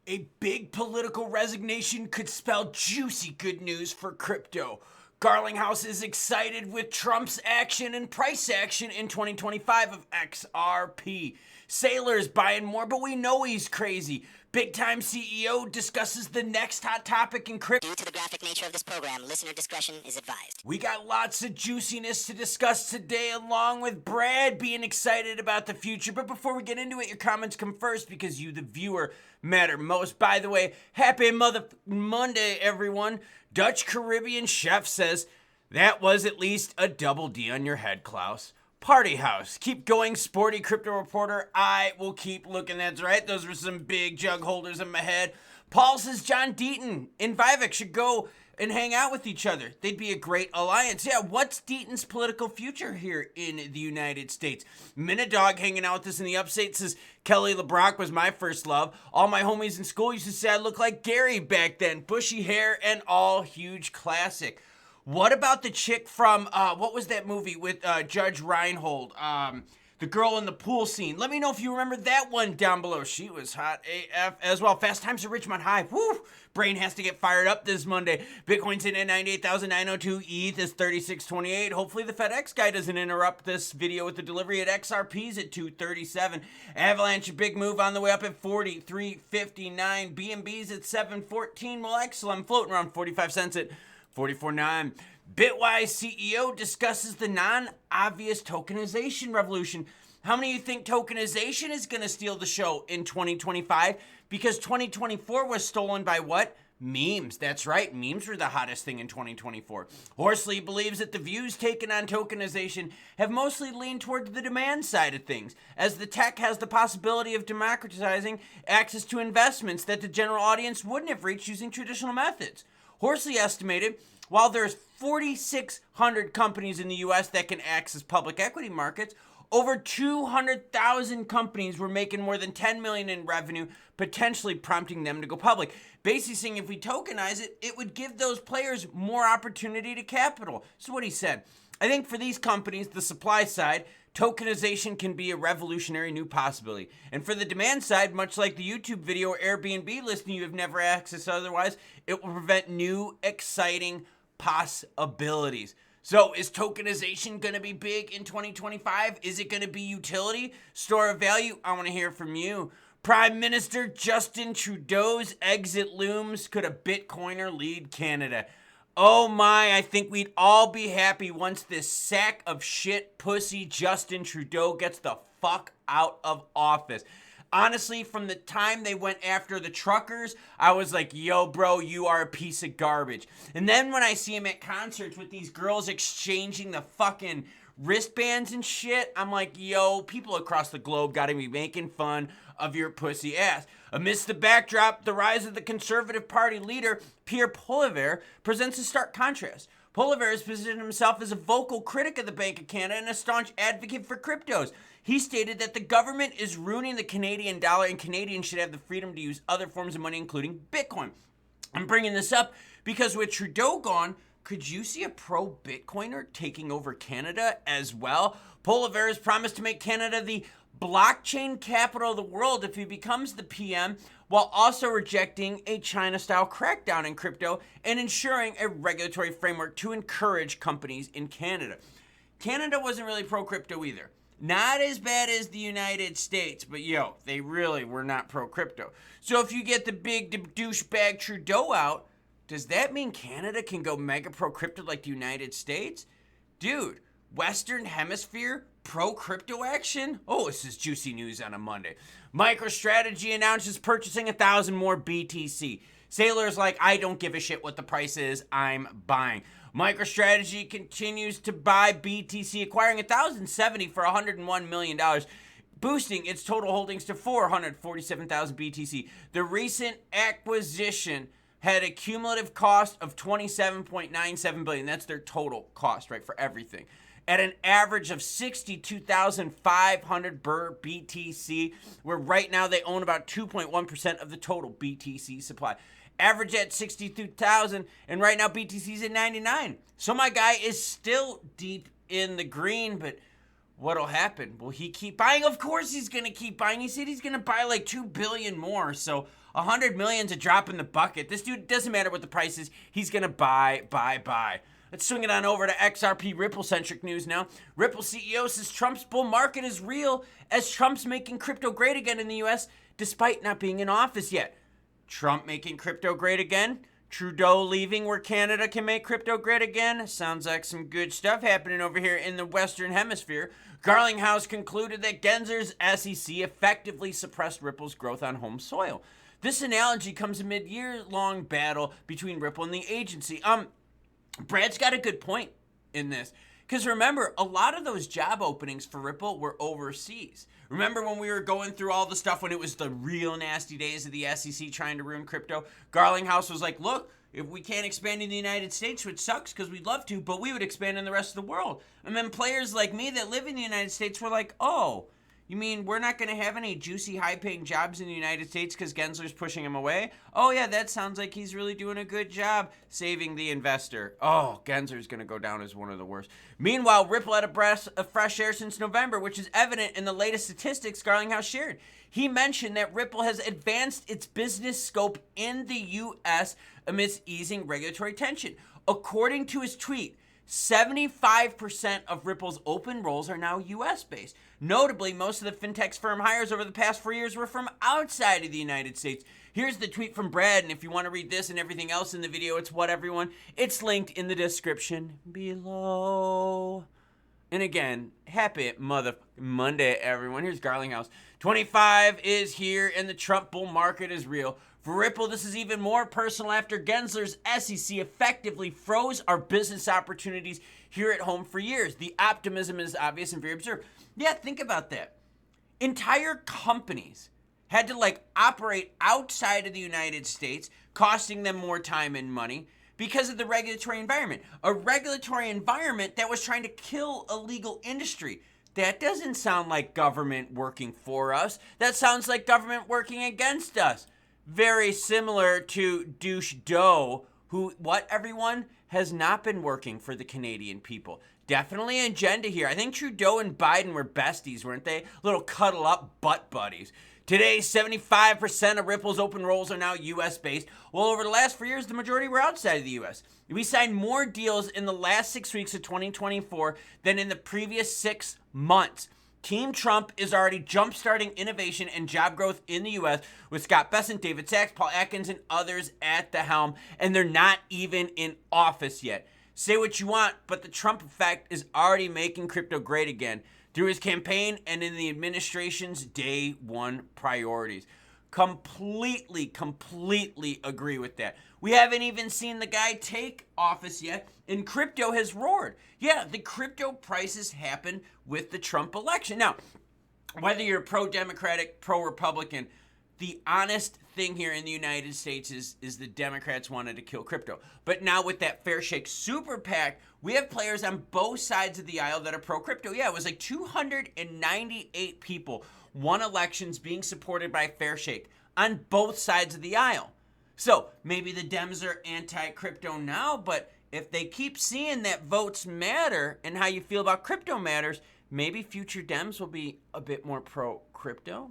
A big political resignation could spell juicy good news for crypto. Garlinghouse is excited with Trump's action and price action in 2025 of XRP. Sailor's buying more, but we know he's crazy. Big time CEO discusses the next hot topic in crypto. Due to the graphic nature of this program, listener discretion is advised. We got lots of juiciness to discuss today, along with Brad being excited about the future. But before we get into it, your comments come first because you, the viewer, matter most. By the way, happy Monday, everyone. Dutch Caribbean Chef says, that was at least a double D on your head, Klaus. Party House, keep going, sporty crypto reporter. I will keep looking. That's right. Those were some big jug holders in my head. Paul says John Deaton and Vivek should go and hang out with each other. They'd be a great alliance. Yeah, what's Deaton's political future here in the United States? Minadog hanging out with us in the upstate says Kelly LeBrock was my first love. All my homies in school used to say I looked like Gary back then. Bushy hair and all, huge classic. What about the chick from, what was that movie with Judge Reinhold? The girl in the pool scene. Let me know if you remember that one down below. She was hot AF as well. Fast Times at Richmond High. Woo! Brain has to get fired up this Monday. Bitcoin's in at 98,902. ETH is 3628. Hopefully the FedEx guy doesn't interrupt this video with the delivery at XRP's at 237. Avalanche, a big move on the way up at 43.59. BNB's at 714. Well, XLM floating around 45 cents at 44.9. Bitwise CEO discusses the non-obvious tokenization revolution. How many of you think tokenization is going to steal the show in 2025? Because 2024 was stolen by what? Memes. That's right. Memes were the hottest thing in 2024. Horsley believes that the views taken on tokenization have mostly leaned toward the demand side of things, as the tech has the possibility of democratizing access to investments that the general audience wouldn't have reached using traditional methods. Horsley estimated while there's 4,600 companies in the U.S. that can access public equity markets, over 200,000 companies were making more than $10 million in revenue, potentially prompting them to go public. Basically saying if we tokenize it, it would give those players more opportunity to capital. So what he said, I think for these companies, the supply side, tokenization can be a revolutionary new possibility. And for the demand side, much like the YouTube video or Airbnb listing you have never accessed otherwise, it will prevent new, exciting possibilities. So is tokenization going to be big in 2025? Is it going to be utility, store of value? I want to hear from you. Prime Minister Justin Trudeau's exit looms. Could a Bitcoiner lead Canada? Oh my, I think we'd all be happy once this sack of shit pussy Justin Trudeau gets the fuck out of office. Honestly, from the time they went after the truckers, I was like, yo, bro, you are a piece of garbage. And then when I see him at concerts with these girls exchanging the fucking wristbands and shit, I'm like, yo, people across the globe gotta be making fun of your pussy ass. Amidst the backdrop, the rise of the Conservative Party leader, Pierre Poilievre, presents a stark contrast. Poilievre has positioned himself as a vocal critic of the Bank of Canada and a staunch advocate for cryptos. He stated that the government is ruining the Canadian dollar and Canadians should have the freedom to use other forms of money, including Bitcoin. I'm bringing this up because with Trudeau gone, could you see a pro-Bitcoiner taking over Canada as well? Poilievre has promised to make Canada the blockchain capital of the world if he becomes the PM, while also rejecting a China-style crackdown in crypto and ensuring a regulatory framework to encourage companies in Canada. Canada wasn't really pro-crypto either. Not as bad as the United States, but yo, they really were not pro-crypto. So if you get the big douchebag Trudeau out, does that mean Canada can go mega pro-crypto like the United States? Dude, Western Hemisphere pro-crypto action? Oh, this is juicy news on a Monday. MicroStrategy announces purchasing 1,000 more BTC. Sailor's like, I don't give a shit what the price is, I'm buying. MicroStrategy continues to buy BTC, acquiring 1,070 for $101 million, boosting its total holdings to 447,000 BTC. The recent acquisition had a cumulative cost of $27.97 billion. That's their total cost, right, for everything. At an average of 62,500 per BTC, where right now they own about 2.1% of the total BTC supply. Average at 62,000, and right now BTC's at 99. So my guy is still deep in the green, but what'll happen? Will he keep buying? Of course he's going to keep buying. He said he's going to buy like 2 billion more. So 100 million's a drop in the bucket. This dude, doesn't matter what the price is, he's gonna buy. Let's swing it on over to XRP Ripple-centric news now. Ripple CEO says Trump's bull market is real as Trump's making crypto great again in the US despite not being in office yet. Trump making crypto great again? Trudeau leaving where Canada can make crypto great again? Sounds like some good stuff happening over here in the Western Hemisphere. Garlinghouse concluded that Gensler's SEC effectively suppressed Ripple's growth on home soil. This analogy comes amid year-long battle between Ripple and the agency. Brad's got a good point in this. Because remember, a lot of those job openings for Ripple were overseas. Remember when we were going through all the stuff when it was the real nasty days of the SEC trying to ruin crypto? Garlinghouse was like, look, if we can't expand in the United States, which sucks because we'd love to, but we would expand in the rest of the world. And then players like me that live in the United States were like, oh, you mean we're not going to have any juicy, high-paying jobs in the United States because Gensler's pushing him away? Oh, yeah, that sounds like he's really doing a good job saving the investor. Oh, Gensler's going to go down as one of the worst. Meanwhile, Ripple had a breath of fresh air since November, which is evident in the latest statistics Garlinghouse shared. He mentioned that Ripple has advanced its business scope in the U.S. amidst easing regulatory tension. According to his tweet, 75% of Ripple's open roles are now U.S.-based. Notably, most of the fintech's firm hires over the past 4 years were from outside of the United States. Here's the tweet from Brad, and if you want to read this and everything else in the video, it's what everyone. It's linked in the description below. And again, happy Monday, everyone. Here's Garlinghouse. 25 is here, and the Trump bull market is real. For Ripple, this is even more personal after Gensler's SEC effectively froze our business opportunities here at home for years. The optimism is obvious and very observed. Yeah, think about that. Entire companies had to operate outside of the United States, costing them more time and money because of the regulatory environment. A regulatory environment that was trying to kill a legal industry. That doesn't sound like government working for us. That sounds like government working against us. Very similar to Douche Doe, who, everyone, has not been working for the Canadian people. Definitely an agenda here. I think Trudeau and Biden were besties, weren't they? Little cuddle-up butt buddies. Today, 75% of Ripple's open roles are now U.S.-based, while over the last 4 years, the majority were outside of the U.S. We signed more deals in the last 6 weeks of 2024 than in the previous 6 months. Team Trump is already jump-starting innovation and job growth in the U.S. with Scott Bessent, David Sachs, Paul Atkins, and others at the helm, and they're not even in office yet. Say what you want, but the Trump effect is already making crypto great again through his campaign and in the administration's day one priorities. Completely agree with that. We haven't even seen the guy take office yet, and crypto has roared. Yeah, the crypto prices happen with the Trump election. Now, whether you're pro-Democratic, pro-Republican, the honest thing here in the United States is the Democrats wanted to kill crypto. But now with that Fair Shake Super PAC, we have players on both sides of the aisle that are pro-crypto. Yeah, it was 298 people won elections being supported by Fair Shake on both sides of the aisle. So maybe the Dems are anti-crypto now, but if they keep seeing that votes matter and how you feel about crypto matters, maybe future Dems will be a bit more pro-crypto.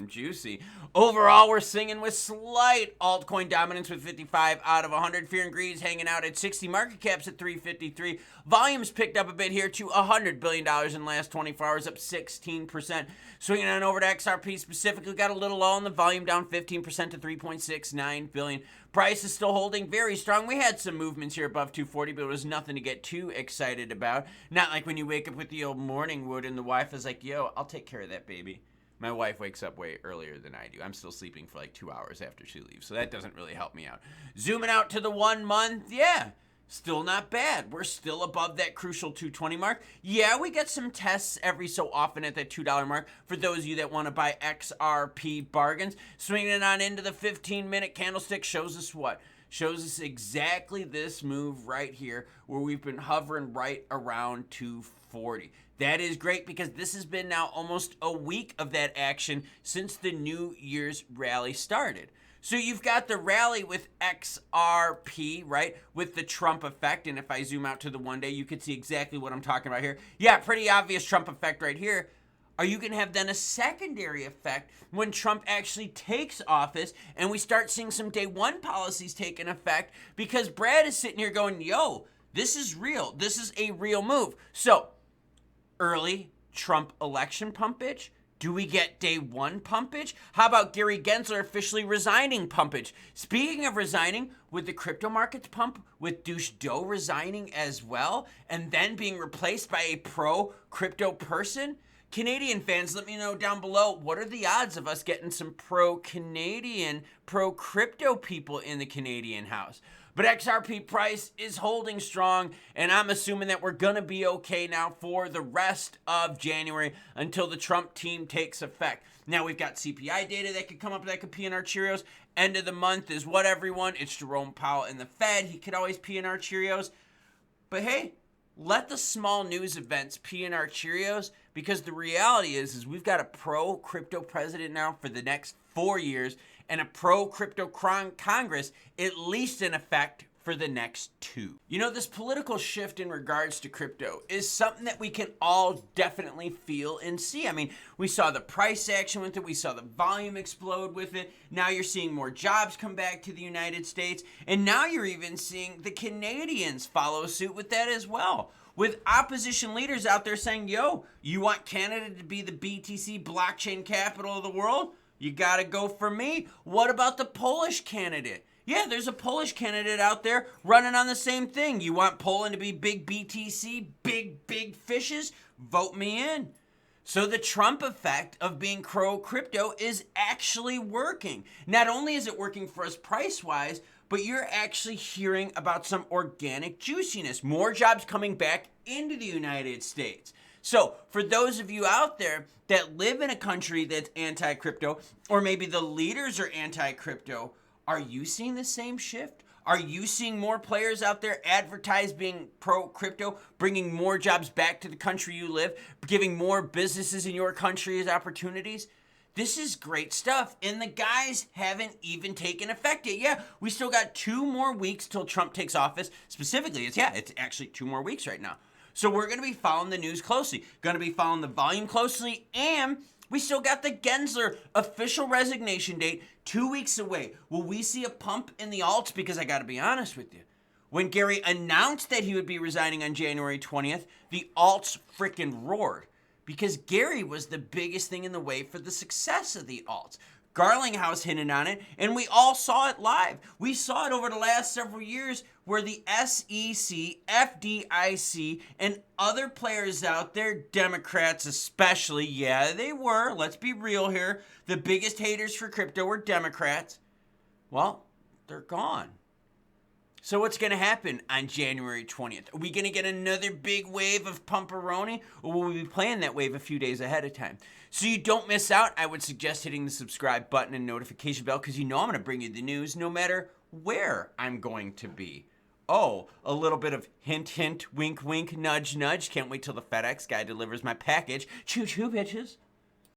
Juicy. Overall, we're singing with slight altcoin dominance with 55 out of 100. Fear and Greed is hanging out at 60. Market caps at 353. Volumes picked up a bit here to $100 billion in the last 24 hours, up 16%. Swinging on over to XRP specifically, got a little low on the volume, down 15% to 3.69 billion. Price is still holding very strong. We had some movements here above 240, but it was nothing to get too excited about. Not like when you wake up with the old morning wood and the wife is like, yo, I'll take care of that baby. My wife wakes up way earlier than I do. I'm still sleeping for 2 hours after she leaves, so that doesn't really help me out. Zooming out to the 1 month, yeah, still not bad. We're still above that crucial 220 mark. Yeah, we get some tests every so often at that $2 mark for those of you that want to buy XRP bargains. Swinging it on into the 15-minute candlestick shows us what? Shows us exactly this move right here where we've been hovering right around 240. That is great because this has been now almost a week of that action since the New Year's rally started. So you've got the rally with XRP, right, with the Trump effect. And if I zoom out to the 1 day, you can see exactly what I'm talking about here. Yeah, pretty obvious Trump effect right here. Are you going to have then a secondary effect when Trump actually takes office and we start seeing some day one policies take an effect? Because Brad is sitting here going, yo, this is real. This is a real move. So, early Trump election pumpage? Do we get day one pumpage? How about Gary Gensler officially resigning pumpage? Speaking of resigning, would the crypto markets pump with Douche Doe resigning as well and then being replaced by a pro-crypto person? Canadian fans, let me know down below, what are the odds of us getting some pro-Canadian, pro-crypto people in the Canadian house? But XRP price is holding strong, and I'm assuming that we're going to be okay now for the rest of January until the Trump team takes effect. Now, we've got CPI data that could come up that could pee in our Cheerios. End of the month is what, everyone? It's Jerome Powell and the Fed. He could always pee in our Cheerios. But hey, let the small news events pee in our Cheerios, because the reality is we've got a pro-crypto president now for the next 4 years and a pro-crypto Congress at least in effect for the next 2. You know, this political shift in regards to crypto is something that we can all definitely feel and see. I mean, we saw the price action with it. We saw the volume explode with it. Now you're seeing more jobs come back to the United States. And now you're even seeing the Canadians follow suit with that as well, with opposition leaders out there saying, yo, you want Canada to be the BTC blockchain capital of the world? You gotta go for me. What about the Polish candidate? Yeah, there's a Polish candidate out there running on the same thing. You want Poland to be big BTC, big fishes? Vote me in. So the Trump effect of being pro-crypto is actually working. Not only is it working for us price-wise, but you're actually hearing about some organic juiciness. More jobs coming back into the United States. So for those of you out there that live in a country that's anti-crypto, or maybe the leaders are anti-crypto, are you seeing the same shift? Are you seeing more players out there advertise being pro-crypto, bringing more jobs back to the country you live, giving more businesses in your country as opportunities? This is great stuff, and the guys haven't even taken effect yet. Yeah, we still got 2 more weeks till Trump takes office. Specifically, it's actually 2 more weeks right now. So we're going to be following the news closely, going to be following the volume closely, and we still got the Gensler official resignation date 2 weeks away. Will we see a pump in the alts? Because I got to be honest with you, when Gary announced that he would be resigning on January 20th, the alts freaking roared, because Gary was the biggest thing in the way for the success of the alts. Garlinghouse hinted on it, and we all saw it live. We saw it over the last several years where the SEC, FDIC, and other players out there, Democrats especially, yeah, they were, let's be real here, the biggest haters for crypto were Democrats. Well, they're gone. So what's going to happen on January 20th? Are we going to get another big wave of pumperoni, or will we be playing that wave a few days ahead of time? So you don't miss out, I would suggest hitting the subscribe button and notification bell, because you know I'm going to bring you the news no matter where I'm going to be. Oh, a little bit of hint, hint, wink, wink, nudge, nudge. Can't wait till the FedEx guy delivers my package. Choo-choo, bitches.